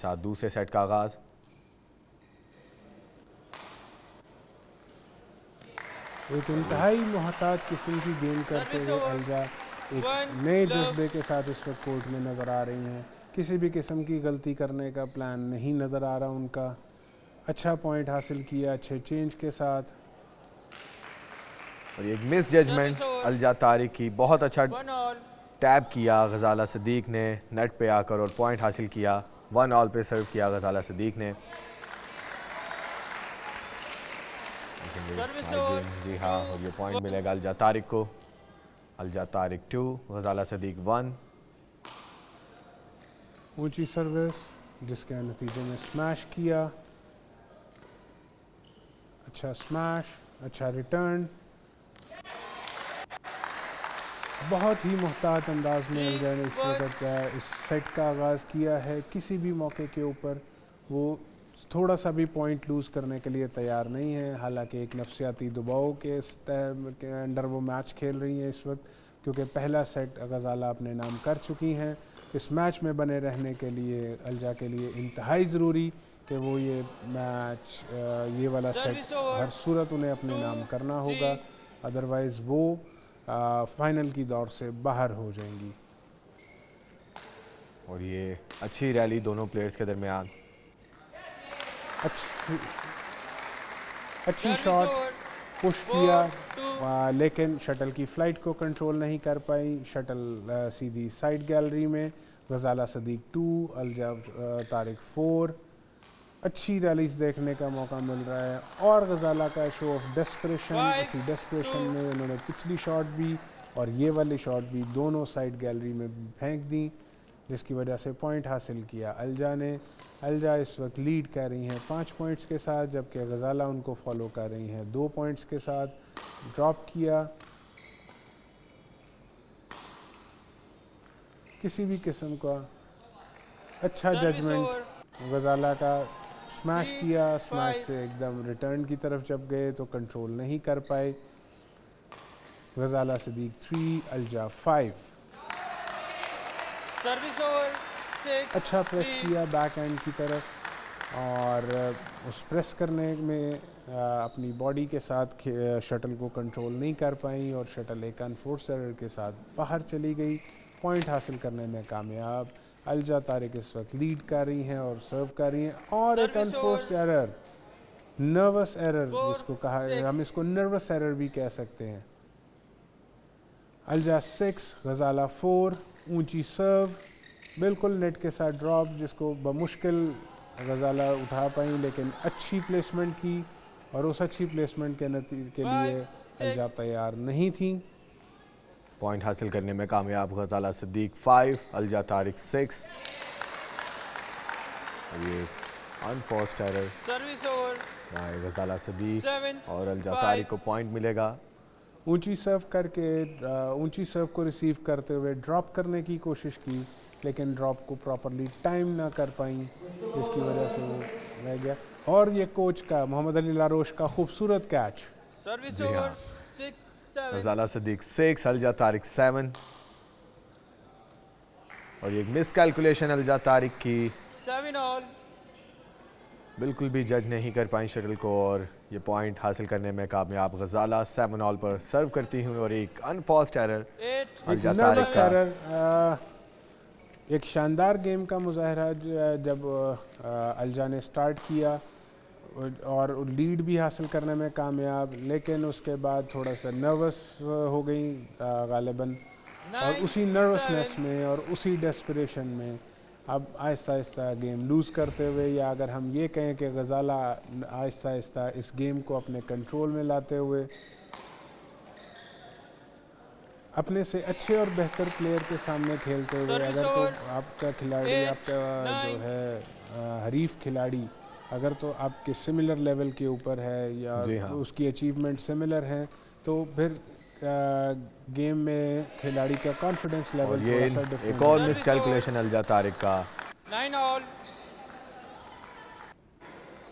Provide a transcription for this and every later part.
साथ दूसरे सेट का आगाज। एक इंतहाई मोहतात किस्म की गेम करते हुए अलजा एक नए जज्बे के साथ इस वक्त कोर्ट में नज़र आ रही हैं। किसी भी किस्म की गलती करने का प्लान नहीं नज़र आ रहा उनका। अच्छा पॉइंट हासिल किया अच्छे चेंज के साथ। और एक मिस जजमेंट अलजा तारिक की, बहुत अच्छा टैप किया गजाला सदीक ने नेट पे आकर और पॉइंट हासिल किया। 1 ऑल पे सर्व किया गजाला सदीक ने। जी हाँ, और ये पॉइंट मिलेगा अलजा तारिक को। अलजा तारिक 2, गजाला सदीक 1। ऊंची सर्विस जिसके नतीजे में स्मैश किया। अच्छा स्मैश, अच्छा रिटर्न। बहुत ही मुहतात अंदाज में अलजा ने इस वक्त इस सेट का आगाज़ किया है। किसी भी मौके के ऊपर वो थोड़ा सा भी पॉइंट लूज़ करने के लिए तैयार नहीं है। हालांकि एक नफसियाती दबाव के अंडर वो मैच खेल रही हैं इस वक्त, क्योंकि पहला सेट गजाला अपने नाम कर चुकी हैं। इस मैच में बने रहने के लिए अलजा के लिए इंतहाई ज़रूरी कि वो ये मैच ये वाला सेट हर सूरत उन्हें अपने नाम करना होगा, अदरवाइज़ वो फाइनल की दौर से बाहर हो जाएंगी। और ये अच्छी रैली दोनों प्लेयर्स के दरमियान। अच्छी शॉट पुश किया लेकिन शटल की फ़्लाइट को कंट्रोल नहीं कर पाई। शटल सीधी साइड गैलरी में। गजाला सदीक 2, अलजा तारिक 4। अच्छी रैलीज देखने का मौका मिल रहा है और गजाला का शो ऑफ डेस्परेशन। इसी डेस्परेशन में उन्होंने पिछली शॉट भी और ये वाली शॉट भी दोनों साइड गैलरी में फेंक दी, जिसकी वजह से पॉइंट हासिल किया अलजा ने। अलजा इस वक्त लीड कर रही हैं 5 पॉइंट्स के साथ, जबकि गजाला उनको फॉलो कर रही हैं 2 पॉइंट्स के साथ। ड्रॉप किया, किसी भी किस्म का अच्छा जजमेंट गजाला का। स्मैश किया, स्मैश से एकदम रिटर्न की तरफ जब गए तो कंट्रोल नहीं कर पाए। गजाला सदीक 3, अलजा 5। Service over 6। अच्छा प्रेस किया बैक एंड की तरफ और उस प्रेस करने में अपनी बॉडी के साथ शटल को कंट्रोल नहीं कर पाई और शटल एक अनफोर्स एरर के साथ बाहर चली गई। पॉइंट हासिल करने में कामयाब। अलजा तारिक इस वक्त लीड कर रही हैं और सर्व कर रही हैं। और एक अनफोर्स एरर, नर्वस एरर जिसको कहा है, हम इसको नर्वस एरर भी कह सकते हैं। अलजा 6, गजाला 4। ऊंची सर्व बिल्कुल नेट के साथ ड्रॉप, जिसको बमुश्किल गजाला उठा पाई, लेकिन अच्छी प्लेसमेंट की और उस अच्छी प्लेसमेंट के नतीजे के लिए अलजा तैयार नहीं थी। पॉइंट हासिल करने में कामयाब गजाला सदीक 5, अलजा तारिक 6। ये अनफोर्स्ड एरर सर्विस ओवर गजाला सदीक और अलजा 5। तारिक को पॉइंट मिलेगा। ऊंची सर्व करके ऊंची सर्व को रिसीव करते हुए ड्रॉप करने की कोशिश की, लेकिन ड्रॉप को प्रॉपरली टाइम ना कर पाई, जिसकी वजह से वो रह गया। और ये कोच का मोहम्मद अली लारोश का खूबसूरत कैच। सर्विस जी हाँ। ओवर 6 7। गजाला सदीक 6, अलजा तारिक 7। और ये मिस कैलकुलेशन अलजा तारिक की, 7 ऑल। बिल्कुल भी जज नहीं कर पाई शटल को और ये पॉइंट हासिल करने में कामयाब। गजाला 7 ऑल पर सर्व करती हुई और एक अनफॉस्ट एरर 8। अलजा तारिक का। एक शानदार गेम का मुजाहरा जब अलजा ने स्टार्ट किया और लीड भी हासिल करने में कामयाब, लेकिन उसके बाद थोड़ा सा नर्वस हो गई गालिबन, और उसी नर्वसनेस में और उसी डेस्परेशन में अब आहिस्ता आहिस्ता गेम लूज़ करते हुए, या अगर हम ये कहें कि गजाला आहिस्ता आहिस्ता इस गेम को अपने कंट्रोल में लाते हुए अपने से अच्छे और बेहतर प्लेयर के सामने खेलते हुए, अगर तो आपका खिलाड़ी आपका जो है हरीफ खिलाड़ी अगर तो आपके सिमिलर लेवल के ऊपर है या हाँ। उसकी अचीवमेंट सिमिलर हैं, तो फिर गेम में खिलाड़ी का कॉन्फिडेंस लेवल और ये थोड़ा सा डिफरेंट एक और मिस कैलकुलेशन अलजा तारिक का। 9 ऑल।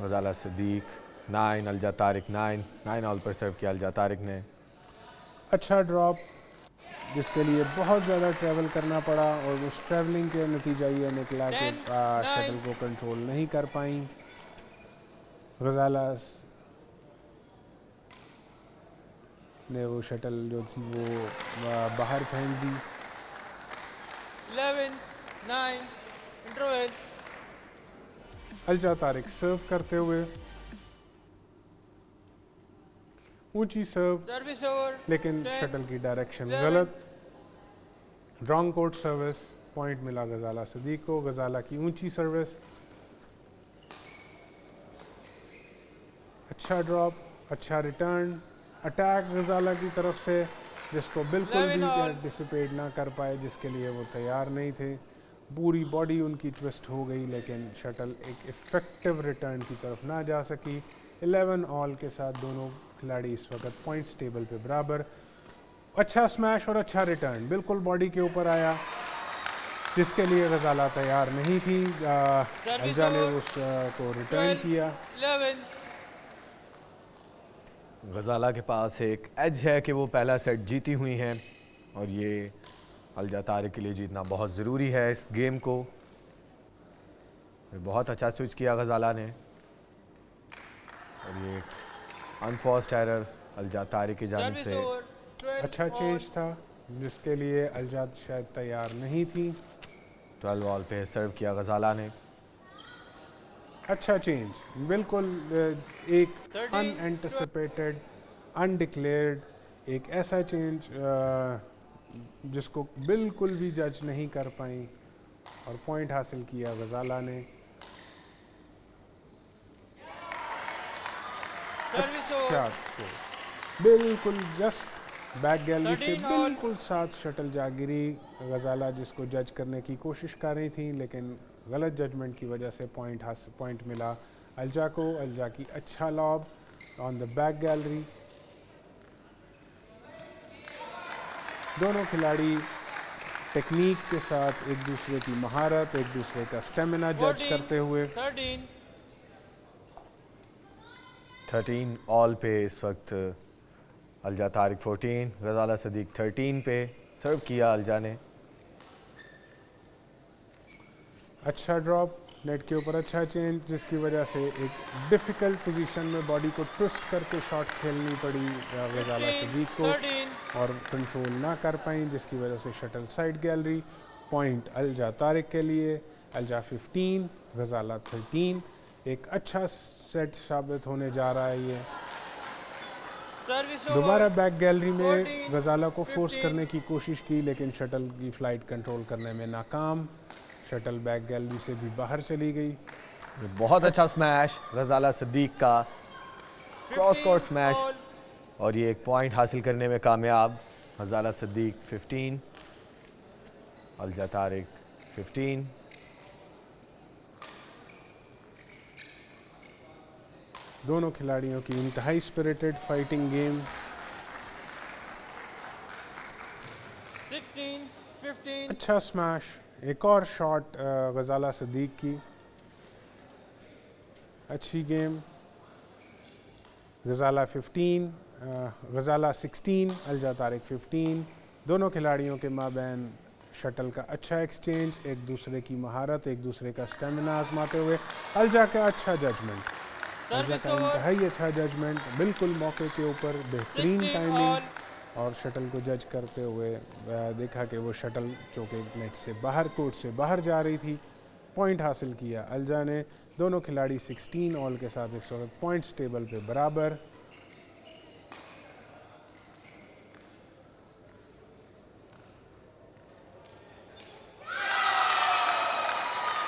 गजाला सदीक 9, अलजा तारिक 9 ऑल पर सर्व किया अलजा तारिक ने। अच्छा ड्रॉप जिसके लिए बहुत ज़्यादा ट्रैवल करना पड़ा और उस ट्रैवलिंग के नतीजा ये निकला कि 10, शटल 9. को कंट्रोल नहीं कर पाई। गजाला ने वो शटल जो थी वो बाहर फेंक दी। 11, 9, interval. अलजा तारिक सर्व करते हुए, ऊंची सर्व Service over. लेकिन 10, शटल की डायरेक्शन 11. गलत। रॉन्ग कोर्ट सर्विस, पॉइंट मिला गजाला सदीक को। गजाला की ऊंची सर्विस, अच्छा ड्रॉप, अच्छा रिटर्न, अटैक गजाला की तरफ से जिसको बिल्कुल 11 भी all. डिसिपेट ना कर पाए, जिसके लिए वो तैयार नहीं थे। पूरी बॉडी उनकी ट्विस्ट हो गई लेकिन शटल एक इफ़ेक्टिव रिटर्न की तरफ ना जा सकी। 11 ऑल के साथ दोनों खिलाड़ी इस वक्त पॉइंट्स टेबल पे बराबर। अच्छा स्मैश और अच्छा रिटर्न बिल्कुल बॉडी के ऊपर आया, जिसके लिए गजाला तैयार नहीं थी। अलजा ने over. उस को रिटर्न 12, किया। 11. गजाला के पास एक एज है कि वो पहला सेट जीती हुई हैं और ये अलजा तारिक के लिए जीतना बहुत ज़रूरी है इस गेम को। बहुत अच्छा स्विच किया गजाला ने और ये अनफोर्स्ड एरर अलजा तारिक की जानिब Service से। over. 12 अच्छा all. चेंज था जिसके लिए अलजा शायद तैयार नहीं थी। 12 बॉल पे सर्व किया गजाला ने। अच्छा चेंज, बिल्कुल एक 13, अनएंटिसिपेटेड, अनडिक्लेयर्ड, एक ऐसा चेंज जिसको बिल्कुल भी जज नहीं कर पाई और पॉइंट हासिल किया गजाला ने। Service अच्छा over. बिल्कुल जस्ट बैक गैलरी से 13 all. बिल्कुल साथ शटल जा गिरी। गजाला जिसको जज करने की कोशिश कर रही थी लेकिन गलत जजमेंट की वजह से पॉइंट मिला अलजा को। अलजा की अच्छा lobe on the back gallery. दोनों खिलाड़ी टेक्निक के साथ एक दूसरे की महारत, एक दूसरे का स्टेमिना जज 14, करते हुए। 13. 13 ऑल पे इस वक्त अलजा तारिक 14, गजाला सदीक 13 पे सर्व किया अलजा ने। अच्छा ड्रॉप, नेट के ऊपर अच्छा चेंज, जिसकी वजह से एक डिफ़िकल्ट पोजीशन में बॉडी को ट्विस्ट करके शॉट खेलनी पड़ी गजाला 15, सदीक को 13. और कंट्रोल ना कर पाई, जिसकी वजह से shuttle side gallery. Point Alja Tariq के लिए। अलजा 15, गजाला 13। एक अच्छा सेट साबित होने जा रहा है ये। Service दोबारा over. बैक गैलरी में 14, गजाला को फोर्स 15. करने की कोशिश की लेकिन शटल की फ़्लाइट कंट्रोल करने में नाकाम। शटल बैक गैलरी से भी बाहर चली गई। बहुत अच्छा स्मैश गजाला सदीक का, क्रॉस कोर्ट 15 स्मैश all. और ये एक पॉइंट हासिल करने में कामयाब। गजाला सदीक 15, अलजा तारिक 15। दोनों खिलाड़ियों की इंतहाई स्पिरिटेड फाइटिंग गेम। 16, 15. अच्छा स्मैश, एक और शॉट गजाला सदीक की। अच्छी गेम। गजाला 15, गजाला 16, अलजा तारिक 15। दोनों खिलाड़ियों के माबैन शटल का अच्छा एक्सचेंज, एक दूसरे की महारत, एक दूसरे का स्टेमिना आजमाते हुए। अलजा का अच्छा जजमेंट, अलजा Service का over. इंतहाई अच्छा जजमेंट, बिल्कुल मौके के ऊपर बेहतरीन 16 टाइमिंग all. और शटल को जज करते हुए देखा कि वो शटल चौके नेट से बाहर, कोर्ट से बाहर जा रही थी। पॉइंट हासिल किया अलजा ने। दोनों खिलाड़ी 16 ऑल के साथ इस वक्त पॉइंट्स टेबल पे बराबर।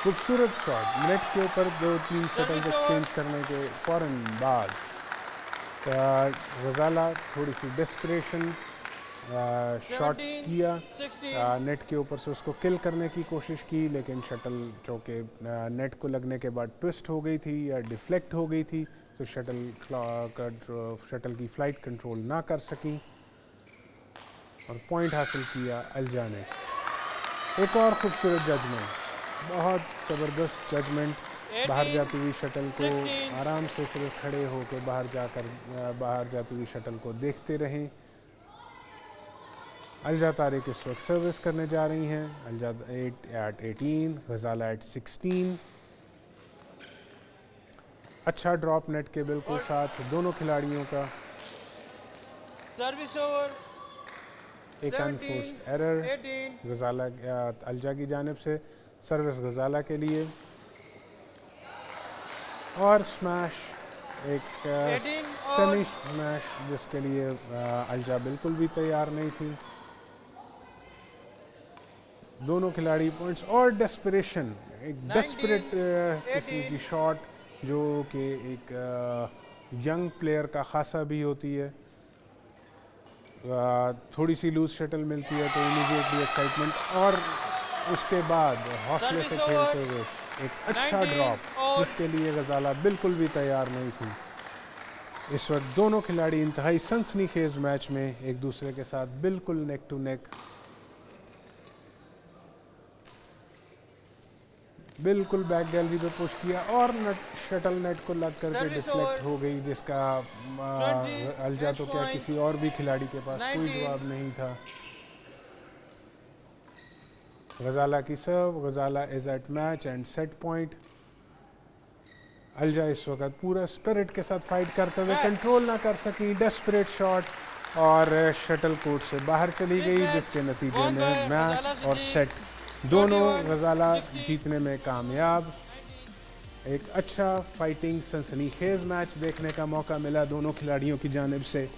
खूबसूरत शॉट, नेट के ऊपर 2-3 शटल्स एक्सचेंज करने के फ़ौरन बाद गजाला थोड़ी सी डेस्परेशन शॉट 17, किया। 16. नेट के ऊपर से उसको किल करने की कोशिश की लेकिन शटल चौके नेट को लगने के बाद ट्विस्ट हो गई थी या डिफ्लेक्ट हो गई थी, तो शटल की फ़्लाइट कंट्रोल ना कर सकी और पॉइंट हासिल किया अलजा ने। एक और खूबसूरत जजमेंट, बहुत ज़बरदस्त जजमेंट। बाहर 18, जाती हुई शटल को 16. आराम से सिर्फ खड़े होकर बाहर जाती हुई शटल को देखते रहें। अलजा तारिक इस वक्त सर्विस करने जा रही हैं। अलजा 8 at 18, गजाला at 16। अच्छा ड्रॉप नेट के बिल्कुल साथ दोनों खिलाड़ियों का। Service over. एक 17, अनफोर्स्ड एरर 18. गजाला अलजा की जानिब से। सर्विस गजाला के लिए और स्मैश, एक 18 सेमी स्मैश जिसके लिए अलजा बिल्कुल भी तैयार नहीं थी। दोनों खिलाड़ी पॉइंट्स और डेस्परेशन, एक 19, डेस्परेट किस्म 18. की शॉट जो कि एक यंग प्लेयर का खासा भी होती है। थोड़ी सी लूज शटल मिलती है तो इमीडिएटली एक्साइटमेंट और उसके बाद हौसले से Service खेलते over. हुए एक अच्छा 19 ड्रॉप और जिसके लिए गजाला बिल्कुल भी तैयार नहीं थी। इस वक्त दोनों खिलाड़ी इंतहाई सनसनीखेज मैच में एक दूसरे के साथ बिल्कुल नेक टू नेक, बिल्कुल बैक गैलरी पे पुश किया और शटल नेट को लग करके Service डिफ्लेक्ट over. हो गई, जिसका 20, अलजा तो match क्या point. किसी और भी खिलाड़ी के पास कोई 19. जवाब नहीं था। गजाला की serve, Ghazala is at match and set point. Alja इस वक्त पूरा स्पिरिट के साथ फाइट करते हुए Match. कंट्रोल ना कर सकी, डेस्परेट शॉट और शटल कोर्ट से बाहर चली This गई, match जिसके नतीजे won में by मैच Gazala और Siddique, सेट दोनों 21, गजाला 16. जीतने में कामयाब। एक अच्छा फाइटिंग सनसनीखेज मैच देखने का मौका मिला दोनों खिलाड़ियों की जानिब से।